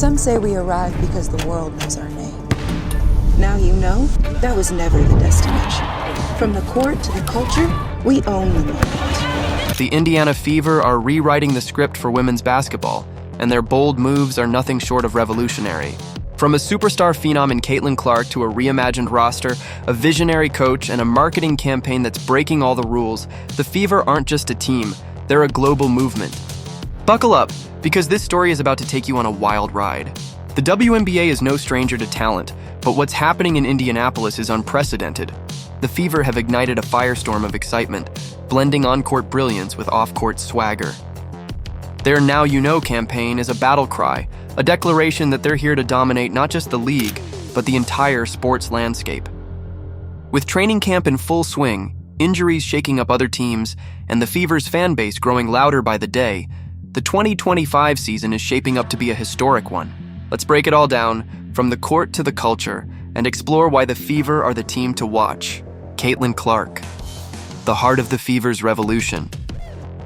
Some say we arrived because the world knows our name. Now you know, that was never the destination. From the court to the culture, we own the moment. The Indiana Fever are rewriting the script for women's basketball, and their bold moves are nothing short of revolutionary. From a superstar phenom in Caitlyn Clark to a reimagined roster, a visionary coach, and a marketing campaign that's breaking all the rules, the Fever aren't just a team, they're a global movement. Buckle up, because this story is about to take you on a wild ride. The WNBA is no stranger to talent, but what's happening in Indianapolis is unprecedented. The Fever have ignited a firestorm of excitement, blending on-court brilliance with off-court swagger. Their Now You Know campaign is a battle cry, a declaration that they're here to dominate not just the league, but the entire sports landscape. With training camp in full swing, injuries shaking up other teams, and the Fever's fan base growing louder by the day, the 2025 season is shaping up to be a historic one. Let's break it all down, from the court to the culture, and explore why the Fever are the team to watch. Caitlyn Clark, the heart of the Fever's revolution.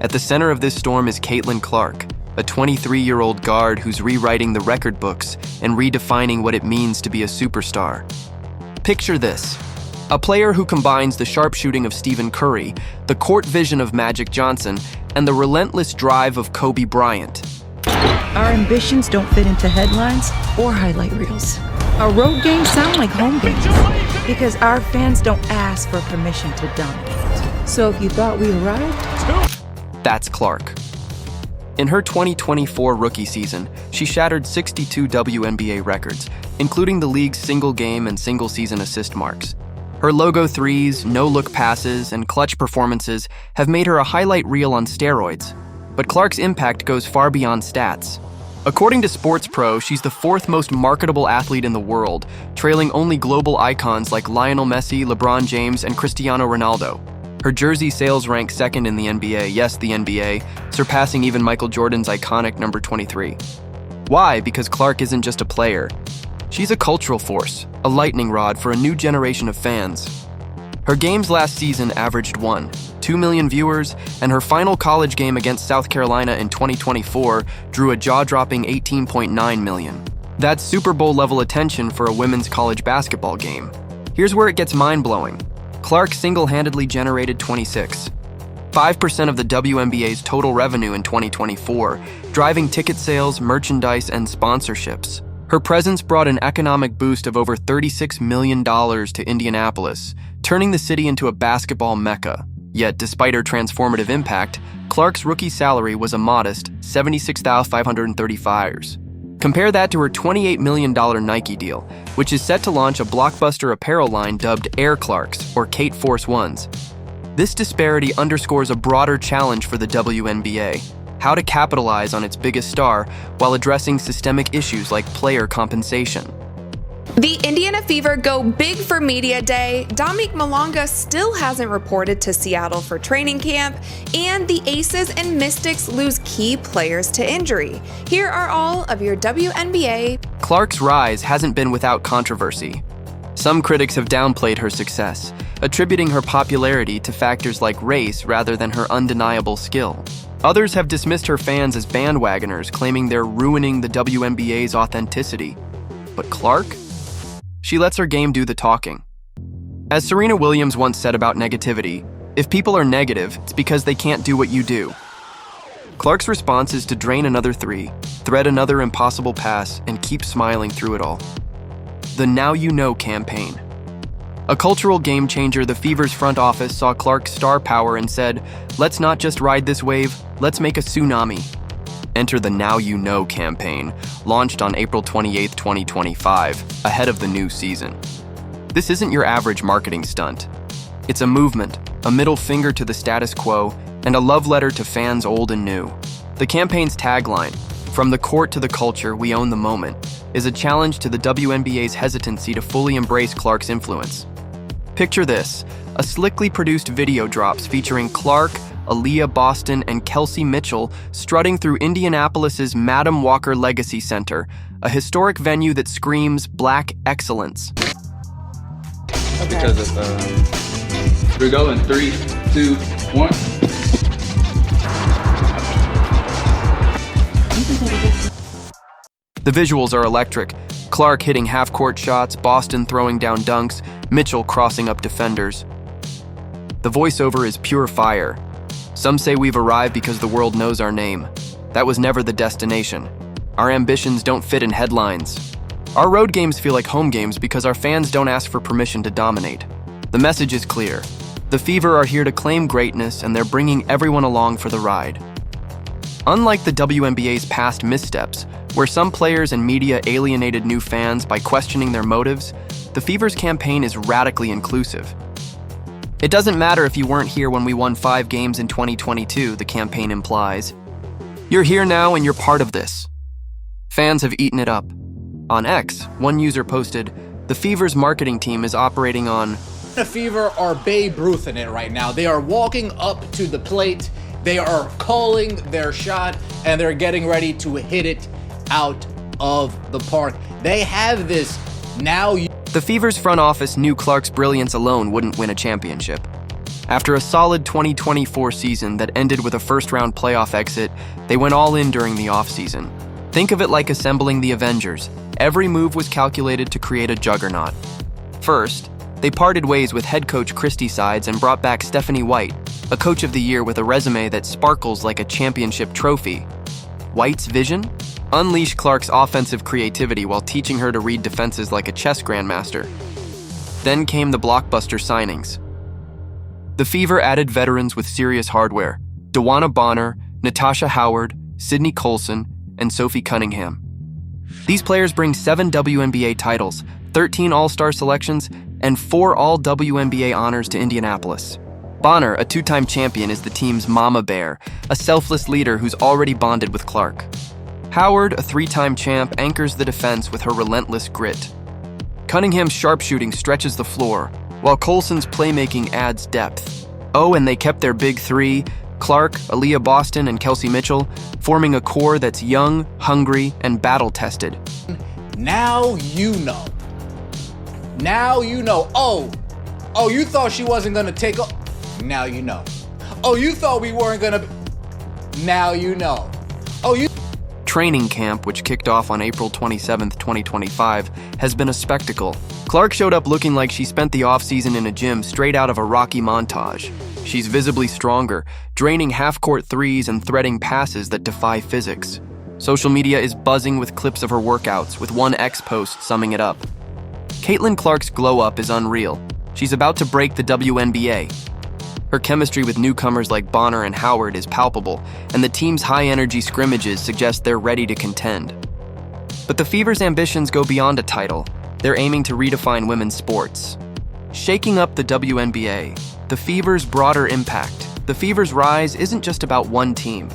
At the center of this storm is Caitlyn Clark, a 23-year-old guard who's rewriting the record books and redefining what it means to be a superstar. Picture this: a player who combines the sharpshooting of Stephen Curry, the court vision of Magic Johnson, and the relentless drive of Kobe Bryant. Our ambitions don't fit into headlines or highlight reels. Our road games sound like home games because our fans don't ask for permission to dominate. So if you thought we arrived, that's Clark. In her 2024 rookie season, she shattered 62 WNBA records, including the league's single-game and single-season assist marks. Her logo threes, no-look passes, and clutch performances have made her a highlight reel on steroids. But Clark's impact goes far beyond stats. According to Sports Pro, she's the fourth most marketable athlete in the world, trailing only global icons like Lionel Messi, LeBron James, and Cristiano Ronaldo. Her jersey sales rank second in the NBA, yes, the NBA, surpassing even Michael Jordan's iconic number 23. Why? Because Clark isn't just a player. She's a cultural force, a lightning rod for a new generation of fans. Her games last season averaged 2 million viewers, and her final college game against South Carolina in 2024 drew a jaw-dropping 18.9 million. That's Super Bowl-level attention for a women's college basketball game. Here's where it gets mind-blowing. Clark single-handedly generated 5% of the WNBA's total revenue in 2024, driving ticket sales, merchandise, and sponsorships. Her presence brought an economic boost of over $36 million to Indianapolis, turning the city into a basketball mecca. Yet, despite her transformative impact, Clark's rookie salary was a modest $76,530. Compare that to her $28 million Nike deal, which is set to launch a blockbuster apparel line dubbed Air Clarks, or Kate Force Ones. This disparity underscores a broader challenge for the WNBA: how to capitalize on its biggest star while addressing systemic issues like player compensation. The Indiana Fever go big for Media Day. Dominique Malonga still hasn't reported to Seattle for training camp, and the Aces and Mystics lose key players to injury. Here are all of your WNBA. Clark's rise hasn't been without controversy. Some critics have downplayed her success, attributing her popularity to factors like race rather than her undeniable skill. Others have dismissed her fans as bandwagoners, claiming they're ruining the WNBA's authenticity. But Clark? She lets her game do the talking. As Serena Williams once said about negativity, if people are negative, it's because they can't do what you do. Clark's response is to drain another three, thread another impossible pass, and keep smiling through it all. The Now You Know campaign. A cultural game changer, the Fever's front office saw Clark's star power and said, "Let's not just ride this wave, let's make a tsunami." Enter the Now You Know campaign, launched on April 28, 2025, ahead of the new season. This isn't your average marketing stunt. It's a movement, a middle finger to the status quo, and a love letter to fans old and new. The campaign's tagline, "From the court to the culture, we own the moment," is a challenge to the WNBA's hesitancy to fully embrace Clark's influence. Picture this: a slickly produced video drops featuring Clark, Aaliyah Boston, and Kelsey Mitchell strutting through Indianapolis's Madam Walker Legacy Center, a historic venue that screams Black excellence. Because of, we're going 3, 2, 1. The visuals are electric. Clark hitting half-court shots, Boston throwing down dunks, Mitchell crossing up defenders. The voiceover is pure fire. Some say we've arrived because the world knows our name. That was never the destination. Our ambitions don't fit in headlines. Our road games feel like home games because our fans don't ask for permission to dominate. The message is clear. The Fever are here to claim greatness, and they're bringing everyone along for the ride. Unlike the WNBA's past missteps, where some players and media alienated new fans by questioning their motives, the Fever's campaign is radically inclusive. It doesn't matter if you weren't here when we won 5 games in 2022, the campaign implies. You're here now and you're part of this. Fans have eaten it up. On X, one user posted, "The Fever's marketing team is operating on..." The Fever are Babe Ruth in it right now. They are walking up to the plate, they are calling their shot, and they're getting ready to hit it out of the park. They have this now. The Fever's front office knew Clark's brilliance alone wouldn't win a championship. After a solid 2024 season that ended with a first-round playoff exit, they went all in during the offseason. Think of it like assembling the Avengers. Every move was calculated to create a juggernaut. First, they parted ways with head coach Christy Sides and brought back Stephanie White, a coach of the year with a resume that sparkles like a championship trophy. White's vision? Unleash Clark's offensive creativity while teaching her to read defenses like a chess grandmaster. Then came the blockbuster signings. The Fever added veterans with serious hardware: DeWanna Bonner, Natasha Howard, Sydney Colson, and Sophie Cunningham. These players bring 7 WNBA titles, 13 All-Star selections, and 4 All-WNBA honors to Indianapolis. Bonner, a 2-time champion, is the team's mama bear, a selfless leader who's already bonded with Clark. Howard, a 3-time champ, anchors the defense with her relentless grit. Cunningham's sharpshooting stretches the floor, while Colson's playmaking adds depth. Oh, and they kept their big 3, Clark, Aaliyah Boston, and Kelsey Mitchell, forming a core that's young, hungry, and battle-tested. Now you know. Now you know. Oh, you thought she wasn't gonna take up. Now you know. Oh, you thought we weren't gonna. Now you know. Training camp, which kicked off on April 27, 2025, has been a spectacle. Clark showed up looking like she spent the offseason in a gym straight out of a Rocky montage. She's visibly stronger, draining half-court threes and threading passes that defy physics. Social media is buzzing with clips of her workouts, with one X post summing it up. Caitlyn Clark's glow-up is unreal. She's about to break the WNBA. Her chemistry with newcomers like Bonner and Howard is palpable, and the team's high-energy scrimmages suggest they're ready to contend. But the Fever's ambitions go beyond a title. They're aiming to redefine women's sports. Shaking up the WNBA, the Fever's broader impact. The Fever's rise isn't just about one team.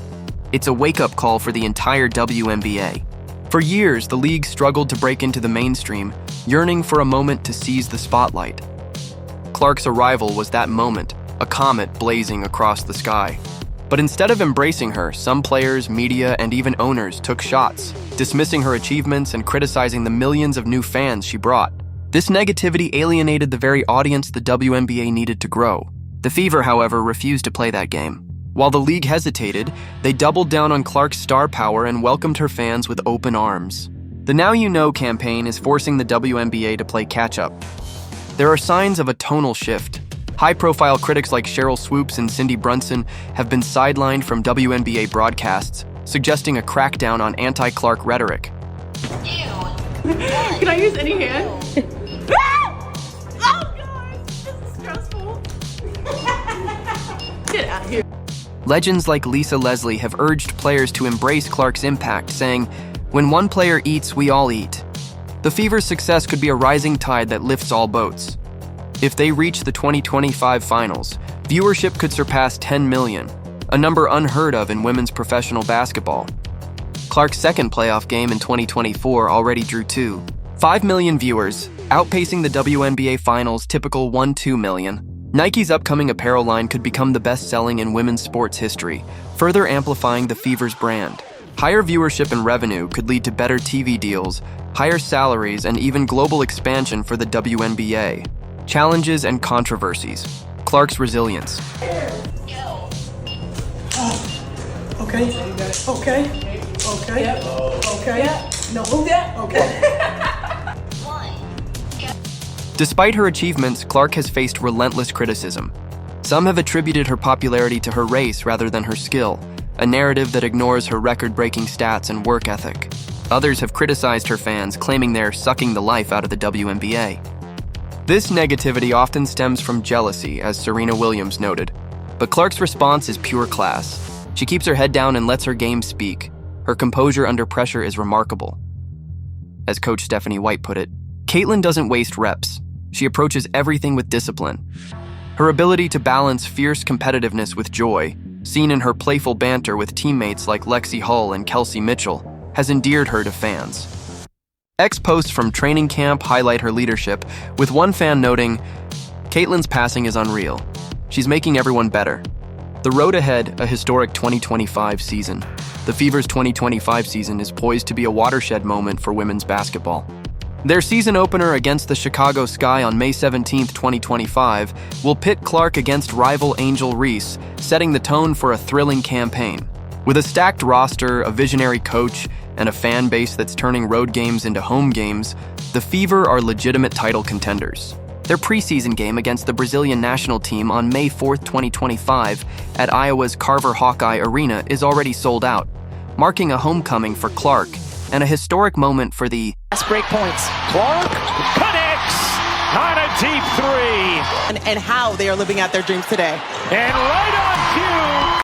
It's a wake-up call for the entire WNBA. For years, the league struggled to break into the mainstream, yearning for a moment to seize the spotlight. Clark's arrival was that moment, a comet blazing across the sky. But instead of embracing her, some players, media, and even owners took shots, dismissing her achievements and criticizing the millions of new fans she brought. This negativity alienated the very audience the WNBA needed to grow. The Fever, however, refused to play that game. While the league hesitated, they doubled down on Clark's star power and welcomed her fans with open arms. The Now You Know campaign is forcing the WNBA to play catch-up. There are signs of a tonal shift. High-profile critics like Cheryl Swoops and Cindy Brunson have been sidelined from WNBA broadcasts, suggesting a crackdown on anti-Clark rhetoric. Can I use any hand? Oh God, this is stressful. Get out of here. Legends like Lisa Leslie have urged players to embrace Clark's impact, saying, "When one player eats, we all eat." The Fever's success could be a rising tide that lifts all boats. If they reach the 2025 finals, viewership could surpass 10 million, a number unheard of in women's professional basketball. Clark's second playoff game in 2024 already drew 2.5 million viewers, outpacing the WNBA Finals' typical 1-2 million. Nike's upcoming apparel line could become the best-selling in women's sports history, further amplifying the Fever's brand. Higher viewership and revenue could lead to better TV deals, higher salaries, and even global expansion for the WNBA. Challenges and controversies. Clark's resilience. Okay. Okay. Okay. No, move that? Okay. Despite her achievements, Clark has faced relentless criticism. Some have attributed her popularity to her race rather than her skill, a narrative that ignores her record-breaking stats and work ethic. Others have criticized her fans, claiming they're sucking the life out of the WNBA. This negativity often stems from jealousy, as Serena Williams noted. But Clark's response is pure class. She keeps her head down and lets her game speak. Her composure under pressure is remarkable. As Coach Stephanie White put it, Caitlyn doesn't waste reps. She approaches everything with discipline. Her ability to balance fierce competitiveness with joy, seen in her playful banter with teammates like Lexi Hull and Kelsey Mitchell, has endeared her to fans. Posts from training camp highlight her leadership, with one fan noting, "Caitlyn's passing is unreal. She's making everyone better." The road ahead, a historic 2025 season. The Fever's 2025 season is poised to be a watershed moment for women's basketball. Their season opener against the Chicago Sky on May 17, 2025, will pit Clark against rival Angel Reese, setting the tone for a thrilling campaign. With a stacked roster, a visionary coach, and a fan base that's turning road games into home games, the Fever are legitimate title contenders. Their preseason game against the Brazilian national team on May 4, 2025, at Iowa's Carver Hawkeye Arena is already sold out, marking a homecoming for Clark and a historic moment for the fast break points. Clark connects on a deep three. And how they are living out their dreams today. And right on cue,